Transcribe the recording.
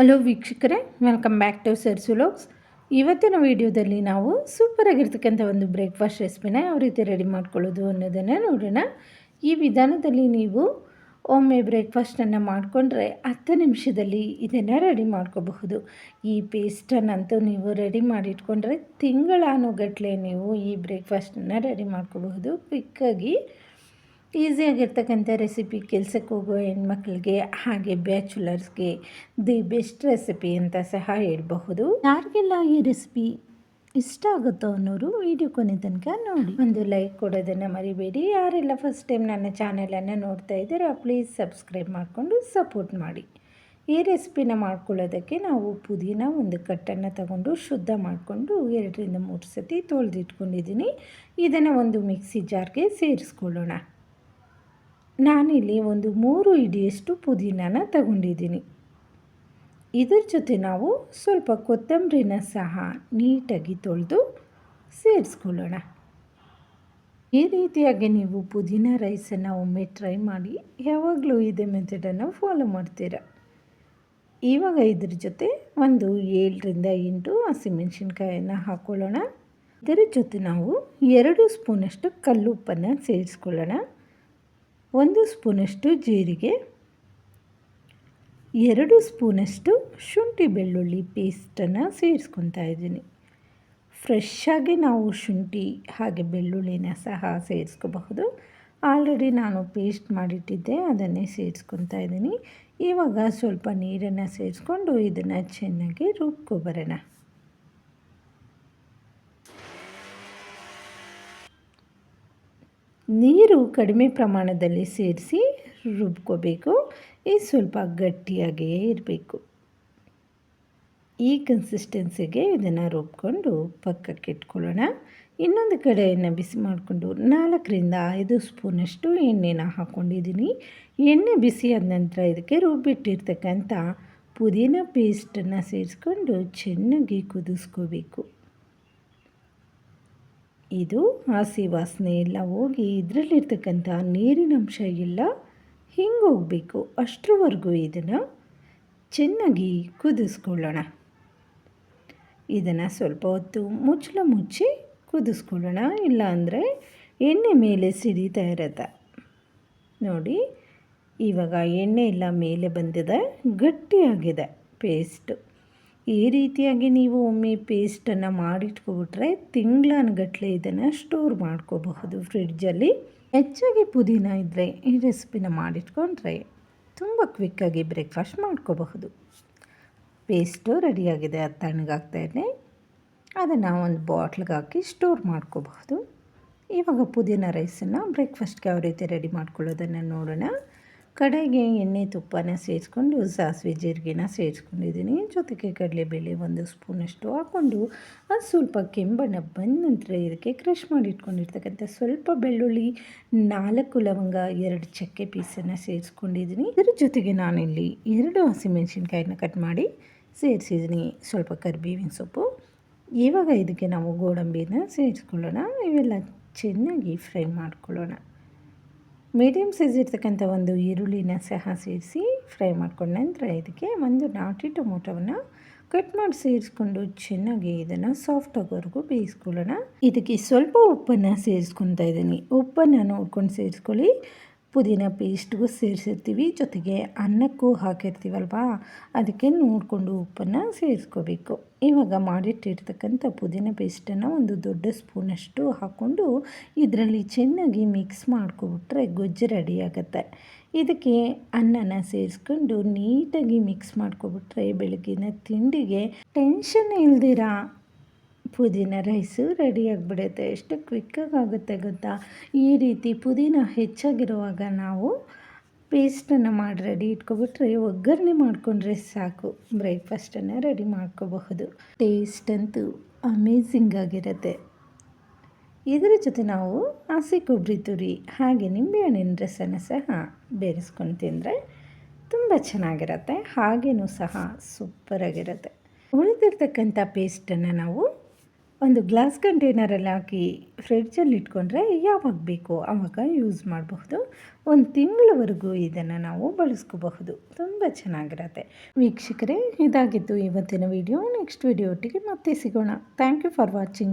Hello ವೀಕ್ಷಕರೇ, welcome back to ಸರ್ಸು vlogs. ಇವತ್ತಿನ ವಿಡಿಯೋದಲ್ಲಿ ನಾವು ಸೂಪರಾಗಿರ್ತಕ್ಕಂಥ ಒಂದು ಬ್ರೇಕ್ಫಾಸ್ಟ್ ರೆಸಿಪಿನ ಯಾವ ರೀತಿ ರೆಡಿ ಮಾಡ್ಕೊಳ್ಳೋದು ಅನ್ನೋದನ್ನು ನೋಡೋಣ. ಈ ವಿಧಾನದಲ್ಲಿ ನೀವು ಒಮ್ಮೆ ಬ್ರೇಕ್ಫಾಸ್ಟನ್ನು ಮಾಡಿಕೊಂಡ್ರೆ 10 ನಿಮಿಷದಲ್ಲಿ ಇದನ್ನು ರೆಡಿ ಮಾಡ್ಕೋಬಹುದು. ಈ ಪೇಸ್ಟನ್ನಂತೂ ನೀವು ರೆಡಿ ಮಾಡಿಟ್ಕೊಂಡ್ರೆ ತಿಂಗಳಾನುಗಟ್ಟಲೆ ನೀವು ಈ ಬ್ರೇಕ್ಫಾಸ್ಟನ್ನು ರೆಡಿ ಮಾಡ್ಕೋಬಹುದು. ಕ್ವಿಕ್ಕಾಗಿ ಈಸಿಯಾಗಿರ್ತಕ್ಕಂಥ ರೆಸಿಪಿ, ಕೆಲಸಕ್ಕೆ ಹೋಗೋ ಹೆಣ್ಮಕ್ಳಿಗೆ ಹಾಗೆ ಬ್ಯಾಚುಲರ್ಸ್ಗೆ ದಿ ಬೆಸ್ಟ್ ರೆಸಿಪಿ ಅಂತ ಸಹ ಹೇಳ್ಬಹುದು. ಯಾರಿಗೆಲ್ಲ ಈ ರೆಸಿಪಿ ಇಷ್ಟ ಆಗುತ್ತೋ ಅನ್ನೋರು ವಿಡಿಯೋ ಕೊನೆ ತನಕ ನೋಡಿ. ಒಂದು ಲೈಕ್ ಕೊಡೋದನ್ನು ಮರಿಬೇಡಿ. ಯಾರೆಲ್ಲ ಫಸ್ಟ್ ಟೈಮ್ ನನ್ನ ಚಾನಲನ್ನು ನೋಡ್ತಾ ಇದ್ದೀರಾ ಪ್ಲೀಸ್ ಸಬ್ಸ್ಕ್ರೈಬ್ ಮಾಡಿಕೊಂಡು ಸಪೋರ್ಟ್ ಮಾಡಿ. ಈ ರೆಸಿಪಿನ ಮಾಡ್ಕೊಳ್ಳೋದಕ್ಕೆ ನಾವು ಪುದೀನ ಒಂದು ಕಟ್ಟನ್ನು ತಗೊಂಡು ಶುದ್ಧ ಮಾಡಿಕೊಂಡು 2ರಿಂದ 3 ಸತಿ ತೊಳೆದಿಟ್ಕೊಂಡಿದ್ದೀನಿ. ಇದನ್ನು ಒಂದು ಮಿಕ್ಸಿ ಜಾರ್ಗೆ ಸೇರಿಸ್ಕೊಳ್ಳೋಣ. ನಾನಿಲ್ಲಿ ಒಂದು 3 ಹಿಡಿಯಷ್ಟು ಪುದೀನನ ತಗೊಂಡಿದ್ದೀನಿ. ಇದರ ಜೊತೆ ನಾವು ಸ್ವಲ್ಪ ಕೊತ್ತಂಬರಿನ ಸಹ ನೀಟಾಗಿ ತೊಳೆದು ಸೇರಿಸ್ಕೊಳ್ಳೋಣ. ಈ ರೀತಿಯಾಗಿ ನೀವು ಪುದೀನ ರೈಸನ್ನು ಒಮ್ಮೆ ಟ್ರೈ ಮಾಡಿ. ಯಾವಾಗಲೂ ಇದೇ ಮೆಥಡನ್ನು ಫಾಲೋ ಮಾಡ್ತೀರ. ಇವಾಗ ಇದ್ರ ಜೊತೆ ಒಂದು 7ರಿಂದ 8 ಹಸಿಮೆಣಸಿನ್ಕಾಯನ್ನು ಹಾಕ್ಕೊಳ್ಳೋಣ. ಇದರ ಜೊತೆ ನಾವು 2 ಸ್ಪೂನಷ್ಟು ಕಲ್ಲುಪ್ಪನ್ನು ಸೇರಿಸ್ಕೊಳ್ಳೋಣ. 1 ಸ್ಪೂನಷ್ಟು ಜೀರಿಗೆ, 2 ಸ್ಪೂನಷ್ಟು ಶುಂಠಿ ಬೆಳ್ಳುಳ್ಳಿ ಪೇಸ್ಟನ್ನು ಸೇರಿಸ್ಕೊತಾ ಇದ್ದೀನಿ. ಫ್ರೆಶ್ಶಾಗಿ ನಾವು ಶುಂಠಿ ಹಾಗೆ ಬೆಳ್ಳುಳ್ಳಿನ ಸಹ ಸೇರಿಸ್ಕೋಬಹುದು. ಆಲ್ರೆಡಿ ನಾನು ಪೇಸ್ಟ್ ಮಾಡಿಟ್ಟಿದ್ದೆ, ಅದನ್ನೇ ಸೇರಿಸ್ಕೊತಾ ಇದ್ದೀನಿ. ಇವಾಗ ಸ್ವಲ್ಪ ನೀರನ್ನು ಸೇರಿಸ್ಕೊಂಡು ಇದನ್ನು ಚೆನ್ನಾಗಿ ರುಬ್ಕೊಬರೋಣ. ನೀರು ಕಡಿಮೆ ಪ್ರಮಾಣದಲ್ಲಿ ಸೇರಿಸಿ ರುಬ್ಕೋಬೇಕು. ಇದು ಸ್ವಲ್ಪ ಗಟ್ಟಿಯಾಗಿಯೇ ಇರಬೇಕು. ಈ ಕನ್ಸಿಸ್ಟೆನ್ಸಿಗೆ ಇದನ್ನು ರುಬ್ಕೊಂಡು ಪಕ್ಕಕ್ಕೆ ಇಟ್ಕೊಳ್ಳೋಣ. ಇನ್ನೊಂದು ಕಡೆಯನ್ನು ಬಿಸಿ ಮಾಡಿಕೊಂಡು 4ರಿಂದ 5 ಸ್ಪೂನಷ್ಟು ಎಣ್ಣೆನ ಹಾಕ್ಕೊಂಡಿದ್ದೀನಿ. ಎಣ್ಣೆ ಬಿಸಿಯಾದ ನಂತರ ಇದಕ್ಕೆ ರುಬ್ಬಿಟ್ಟಿರ್ತಕ್ಕಂಥ ಪುದೀನ ಪೇಸ್ಟನ್ನು ಸೇರಿಸ್ಕೊಂಡು ಚೆನ್ನಾಗಿ ಕುದಿಸ್ಕೋಬೇಕು. ಇದು ಹಸಿ ವಾಸನೆ ಎಲ್ಲ ಹೋಗಿ ಇದರಲ್ಲಿರ್ತಕ್ಕಂಥ ನೀರಿನಂಶ ಎಲ್ಲ ಹಿಂಗೋಗಬೇಕು. ಅಷ್ಟರವರೆಗೂ ಇದನ್ನು ಚೆನ್ನಾಗಿ ಕುದಿಸ್ಕೊಳ್ಳೋಣ. ಇದನ್ನು ಸ್ವಲ್ಪ ಹೊತ್ತು ಮುಚ್ಚಿ ಕುದಿಸ್ಕೊಳ್ಳೋಣ. ಇಲ್ಲಾಂದರೆ ಎಣ್ಣೆ ಮೇಲೆ ಸಿಡಿತಾ ಇರುತ್ತೆ. ನೋಡಿ, ಇವಾಗ ಎಣ್ಣೆ ಎಲ್ಲ ಮೇಲೆ ಬಂದಿದೆ, ಗಟ್ಟಿಯಾಗಿದೆ ಪೇಸ್ಟು. ಈ ರೀತಿಯಾಗಿ ನೀವು ಒಮ್ಮೆ ಪೇಸ್ಟನ್ನು ಮಾಡಿಟ್ಕೊಬಿಟ್ರೆ ತಿಂಗಳಾನುಗಟ್ಟಲೆ ಇದನ್ನು ಸ್ಟೋರ್ ಮಾಡ್ಕೋಬಹುದು ಫ್ರಿಡ್ಜಲ್ಲಿ. ಹೆಚ್ಚಾಗಿ ಪುದೀನ ಇದ್ದರೆ ಈ ರೆಸಿಪಿನ ಮಾಡಿಟ್ಕೊಂಡ್ರೆ ತುಂಬ ಕ್ವಿಕ್ಕಾಗಿ ಬ್ರೇಕ್ಫಾಸ್ಟ್ ಮಾಡ್ಕೋಬಹುದು. ಪೇಸ್ಟು ರೆಡಿಯಾಗಿದೆ, ಅದು ತಣ್ಣಗಾಗ್ತಾಯಿದೆ. ಅದನ್ನು ಒಂದು ಬಾಟ್ಲಿಗೆ ಹಾಕಿ ಸ್ಟೋರ್ ಮಾಡ್ಕೋಬಹುದು. ಇವಾಗ ಪುದೀನ ರೈಸನ್ನು ಬ್ರೇಕ್ಫಾಸ್ಟ್ಗೆ ಯಾವ ರೀತಿ ರೆಡಿ ಮಾಡ್ಕೊಳ್ಳೋದನ್ನು ನೋಡೋಣ. ಕಡೆಗೆ ಎಣ್ಣೆ ತುಪ್ಪನ ಸೇರಿಸ್ಕೊಂಡು ಸಾಸಿವೆ ಜೀರಿಗೆನ ಸೇರಿಸ್ಕೊಂಡಿದ್ದೀನಿ. ಜೊತೆಗೆ ಕಡಲೆಬೇಳೆ 1 ಸ್ಪೂನಷ್ಟು ಹಾಕ್ಕೊಂಡು ಅದು ಸ್ವಲ್ಪ ಕೆಂಬಣ್ಣ ಬಂದ ನಂತರ ಇದಕ್ಕೆ ಕ್ರಷ್ ಮಾಡಿಟ್ಕೊಂಡಿರ್ತಕ್ಕಂಥ ಸ್ವಲ್ಪ ಬೆಳ್ಳುಳ್ಳಿ, 4 ಲವಂಗ, 2 ಚಕ್ಕೆ ಪೀಸನ್ನು ಸೇರಿಸ್ಕೊಂಡಿದ್ದೀನಿ. ಇದರ ಜೊತೆಗೆ ನಾನಿಲ್ಲಿ 2 ಹಸಿಮೆಣಸಿನ್ಕಾಯಿನ ಕಟ್ ಮಾಡಿ ಸೇರಿಸಿದ್ದೀನಿ. ಸ್ವಲ್ಪ ಕರಿಬೇವಿನ ಸೊಪ್ಪು. ಇವಾಗ ಇದಕ್ಕೆ ನಾವು ಗೋಡಂಬಿನ ಸೇರಿಸ್ಕೊಳ್ಳೋಣ. ಇವೆಲ್ಲ ಚೆನ್ನಾಗಿ ಫ್ರೈ ಮಾಡ್ಕೊಳ್ಳೋಣ. ಮೀಡಿಯಮ್ ಸೈಜ್ ಇರ್ತಕ್ಕಂಥ ಒಂದು ಈರುಳ್ಳಿನ ಸಹ ಸೇರಿಸಿ ಫ್ರೈ ಮಾಡ್ಕೊಂಡ ನಂತರ ಇದಕ್ಕೆ ಒಂದು ನಾಟಿ ಟೊಮೊಟೊವನ್ನು ಕಟ್ ಮಾಡಿ ಸೇರಿಸ್ಕೊಂಡು ಚೆನ್ನಾಗಿ ಇದನ್ನು ಸಾಫ್ಟ್ ಆಗೋವರೆಗೂ ಬೇಯಿಸ್ಕೊಳ್ಳೋಣ. ಇದಕ್ಕೆ ಸ್ವಲ್ಪ ಉಪ್ಪನ್ನು ಸೇರಿಸ್ಕೊತಾ ಇದ್ದೀನಿ. ಉಪ್ಪನ್ನು ನೋಡ್ಕೊಂಡು ಸೇರಿಸ್ಕೊಳ್ಳಿ. ಪುದೀನ ಪೇಸ್ಟ್ಗೂ ಸೇರಿಸಿರ್ತೀವಿ, ಜೊತೆಗೆ ಅನ್ನಕ್ಕೂ ಹಾಕಿರ್ತೀವಲ್ವಾ, ಅದಕ್ಕೆ ನೋಡಿಕೊಂಡು ಉಪ್ಪನ್ನು ಸೇರಿಸ್ಕೋಬೇಕು. ಇವಾಗ ಮಾಡಿಟ್ಟಿರ್ತಕ್ಕಂಥ ಪುದೀನ ಪೇಸ್ಟನ್ನು ಒಂದು ದೊಡ್ಡ ಸ್ಪೂನಷ್ಟು ಹಾಕ್ಕೊಂಡು ಇದರಲ್ಲಿ ಚೆನ್ನಾಗಿ ಮಿಕ್ಸ್ ಮಾಡ್ಕೊಬಿಟ್ರೆ ಗೊಜ್ಜು ರೆಡಿ ಆಗುತ್ತೆ. ಇದಕ್ಕೆ ಅನ್ನನ ಸೇರಿಸ್ಕೊಂಡು ನೀಟಾಗಿ ಮಿಕ್ಸ್ ಮಾಡ್ಕೊಬಿಟ್ರೆ ಬೆಳಗ್ಗಿನ ತಿಂಡಿಗೆ ಟೆನ್ಷನ್ ಇಲ್ದಿರ ಪುದೀನ ರೈಸು ರೆಡಿಯಾಗಿಬಿಡುತ್ತೆ. ಎಷ್ಟು ಕ್ವಿಕ್ಕಾಗಿ ಆಗುತ್ತೆ ಗೊತ್ತಾ. ಈ ರೀತಿ ಪುದೀನ ಹೆಚ್ಚಾಗಿರುವಾಗ ನಾವು ಪೇಸ್ಟನ್ನು ಮಾಡಿ ರೆಡಿ ಇಟ್ಕೊಬಿಟ್ರೆ ಒಗ್ಗರಣೆ ಮಾಡಿಕೊಂಡ್ರೆ ಸಾಕು, ಬ್ರೇಕ್ಫಾಸ್ಟನ್ನು ರೆಡಿ ಮಾಡ್ಕೋಬಹುದು. ಟೇಸ್ಟ್ ಅಂತೂ ಅಮೇಝಿಂಗ್ ಆಗಿರುತ್ತೆ. ಇದರ ಜೊತೆ ನಾವು ಹಸಿ ಕೊಬ್ಬರಿ ತುರಿ ಹಾಗೆ ನಿಂಬೆಹಣ್ಣಿನ ರಸನ ಸಹ ಬೇರೆಸ್ಕೊಂಡು ತಿಂದರೆ ತುಂಬ ಚೆನ್ನಾಗಿರುತ್ತೆ. ಹಾಗೇನೂ ಸಹ ಸೂಪರಾಗಿರುತ್ತೆ. ಉಳಿದಿರ್ತಕ್ಕಂಥ ಪೇಸ್ಟನ್ನು ನಾವು ಒಂದು ಗ್ಲಾಸ್ ಕಂಟೈನರಲ್ಲಿ ಹಾಕಿ ಫ್ರಿಡ್ಜಲ್ಲಿ ಇಟ್ಕೊಂಡ್ರೆ ಯಾವಾಗ ಬೇಕೋ ಆವಾಗ ಯೂಸ್ ಮಾಡಬಹುದು. 1 ತಿಂಗಳವರೆಗೂ ಇದನ್ನು ನಾವು ಬಳಸ್ಕೋಬಹುದು. ತುಂಬ ಚೆನ್ನಾಗಿರತ್ತೆ. ವೀಕ್ಷಕರೇ, ಇದಾಗಿತ್ತು ಇವತ್ತಿನ ವಿಡಿಯೋ. ನೆಕ್ಸ್ಟ್ ವಿಡಿಯೋ ಒಟ್ಟಿಗೆ ಮತ್ತೆ ಸಿಗೋಣ. Thank you for watching.